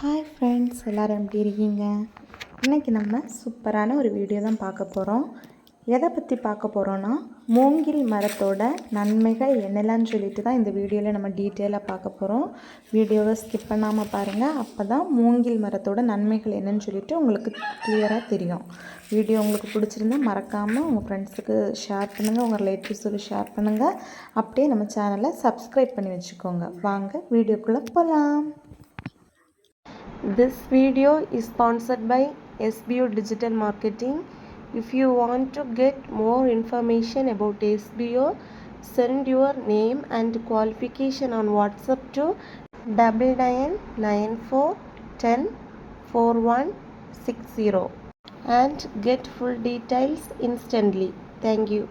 Hi friends, எல்லோரும் எப்படி இருக்கீங்க? இன்றைக்கி நம்ம சூப்பரான ஒரு வீடியோ தான் பார்க்க போகிறோம். எதை பற்றி பார்க்க போகிறோன்னா, மூங்கில் மரத்தோட நன்மைகள் என்னெல்லாம்னு சொல்லிட்டு தான் இந்த வீடியோவில் நம்ம டீட்டெயிலாக பார்க்க போகிறோம். வீடியோவை ஸ்கிப் பண்ணாமல் பாருங்கள். அப்போ தான் மூங்கில் மரத்தோட நன்மைகள் என்னென்னு சொல்லிட்டு உங்களுக்கு கிளியராக தெரியும். வீடியோ உங்களுக்கு பிடிச்சிருந்தா மறக்காமல் உங்கள் ஃப்ரெண்ட்ஸுக்கு ஷேர் பண்ணுங்கள், உங்கள் ரிலேட்டிவ்ஸுக்கு ஷேர் பண்ணுங்கள். அப்படியே நம்ம சேனலை சப்ஸ்கிரைப் பண்ணி வச்சுக்கோங்க. வாங்க வீடியோக்குள்ளே போகலாம். This video is sponsored by SBO Digital Marketing. If you want to get more information about SBO, send your name and qualification on WhatsApp to 9994104160 and get full details instantly. Thank you.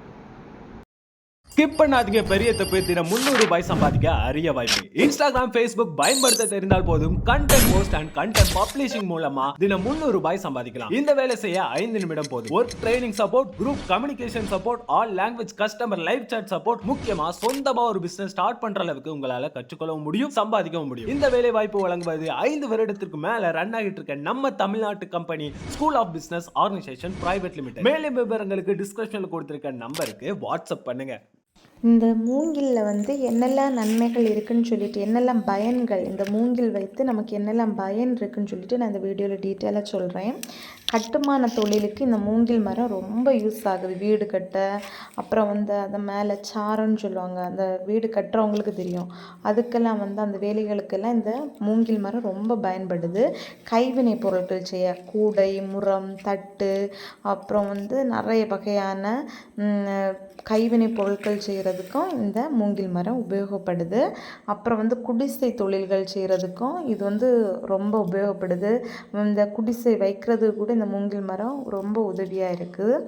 Skip பண்ணாதீங்க. பெரிய தப்பு. தினம் 300 ரூபாய் சம்பாதிக்க அரிய வாய்ப்பு. Instagram, Facebook பயன்படுத்த தெரிந்தால் போதும் content post and content publishing மூலமா தினம் 300 ரூபாய் சம்பாதிக்கலாம். இந்த வேலை செய்ய 5 நிமிடம் போதும். Work training support, group communication support, all language customer live chat support, முக்கியமா சொந்தமா ஒரு பிசினஸ் ஸ்டார்ட் பண்ற அளவுக்கு உங்களால கற்றுக்கொள்ளவும் முடியும், சம்பாதிக்கவும் முடியும். இந்த வேலை வாய்ப்பு வழங்குவது 5 வருடத்திற்கு மேல ரன் ஆகிட்டு இருக்க நம்ம தமிழ்நாட்டு company school of business organisation private limited. மேலும் விவரங்களுக்கு டிஸ்கிரிப்ஷன்ல கொடுத்திருக்க நம்பருக்கு வாட்ஸ்அப் பண்ணுங்க. இந்த மூங்கிலில் வந்து என்னெல்லாம் நன்மைகள் இருக்குதுன்னு சொல்லிட்டு, என்னெல்லாம் பயன்கள் இந்த மூங்கில் வைத்து நமக்கு என்னெல்லாம் பயன் இருக்குதுன்னு சொல்லிட்டு நான் இந்த வீடியோவில் டீட்டெயிலாக சொல்கிறேன். கட்டுமான தொழிலுக்கு இந்த மூங்கில் மரம் ரொம்ப யூஸ் ஆகுது. வீடு கட்ட, அப்புறம் வந்து அந்த மேலே சாரம்னு சொல்லுவாங்க, அந்த வீடு கட்டுறவங்களுக்கு தெரியும். அதுக்கெல்லாம் வந்து அந்த வேலைகளுக்கெல்லாம் இந்த மூங்கில் மரம் ரொம்ப பயன்படுது. கைவினை பொருட்கள் செய்ய கூடை, முறம், தட்டு, அப்புறம் வந்து நிறைய வகையான கைவினை பொருட்கள் செய்கிறதுக்கும் இந்த மூங்கில் மரம் உபயோகப்படுது. அப்புறம் வந்து குடிசை தொழில்கள் செய்கிறதுக்கும் இது வந்து ரொம்ப உபயோகப்படுது. இந்த குடிசை வைக்கிறது கூட இந்த மூங்கில் மரம் ரொம்ப உதவியாக இருக்குது.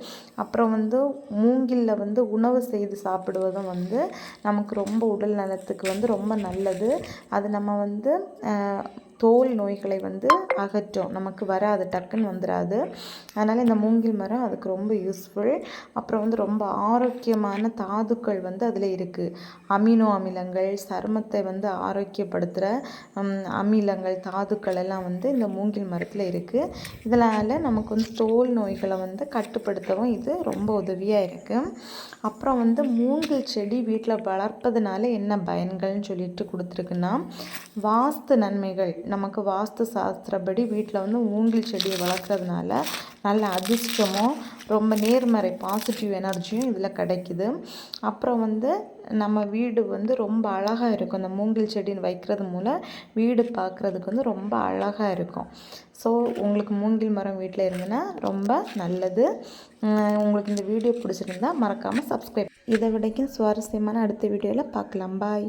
அப்புறம் வந்து மூங்கிலில் வந்து உணவு செய்து சாப்பிடுவதும் வந்து நமக்கு ரொம்ப உடல் நலத்துக்கு வந்து ரொம்ப நல்லது. அது நம்ம வந்து தோல் நோய்களை வந்து அகற்றும், நமக்கு வராது, டக்குன்னு வந்துடாது. அதனால் இந்த மூங்கில் மரம் அதுக்கு ரொம்ப யூஸ்ஃபுல். அப்புறம் வந்து ரொம்ப ஆரோக்கியமான தாதுக்கள் வந்து அதில் இருக்குது. அமினோ அமிலங்கள், சருமத்தை வந்து ஆரோக்கியப்படுத்துகிற அமிலங்கள், தாதுக்கள் எல்லாம் வந்து இந்த மூங்கில் மரத்தில் இருக்குது. இதனால் நமக்கு வந்து தோல் நோய்களை வந்து கட்டுப்படுத்தவும் இது ரொம்ப உதவியாக இருக்குது. அப்புறம் வந்து மூங்கில் செடி வீட்டில் வளர்ப்பதுனால என்ன பயன்கள்னு சொல்லிட்டு கொடுத்துருக்குன்னா, வாஸ்து நன்மைகள். நமக்கு வாஸ்து சாஸ்திரப்படி வீட்டில் வந்து மூங்கில் செடியை வளர்க்குறதுனால நல்ல அதிர்ஷ்டமும் ரொம்ப நேர்மறை பாசிட்டிவ் எனர்ஜியும் இதில் கிடைக்குது. அப்புறம் வந்து நம்ம வீடு வந்து ரொம்ப அழகாக இருக்கும். இந்த மூங்கில் செடின்னு வைக்கிறது மூலம் வீடு பார்க்குறதுக்கு வந்து ரொம்ப அழகாக இருக்கும். ஸோ உங்களுக்கு மூங்கில் மரம் வீட்டில் இருந்ததுன்னா ரொம்ப நல்லது. உங்களுக்கு இந்த வீடியோ பிடிச்சிருந்தா மறக்காமல் சப்ஸ்கிரைப். இதை விடைக்கும் சுவாரஸ்யமான அடுத்த வீடியோவில் பார்க்கலாம். பாய்.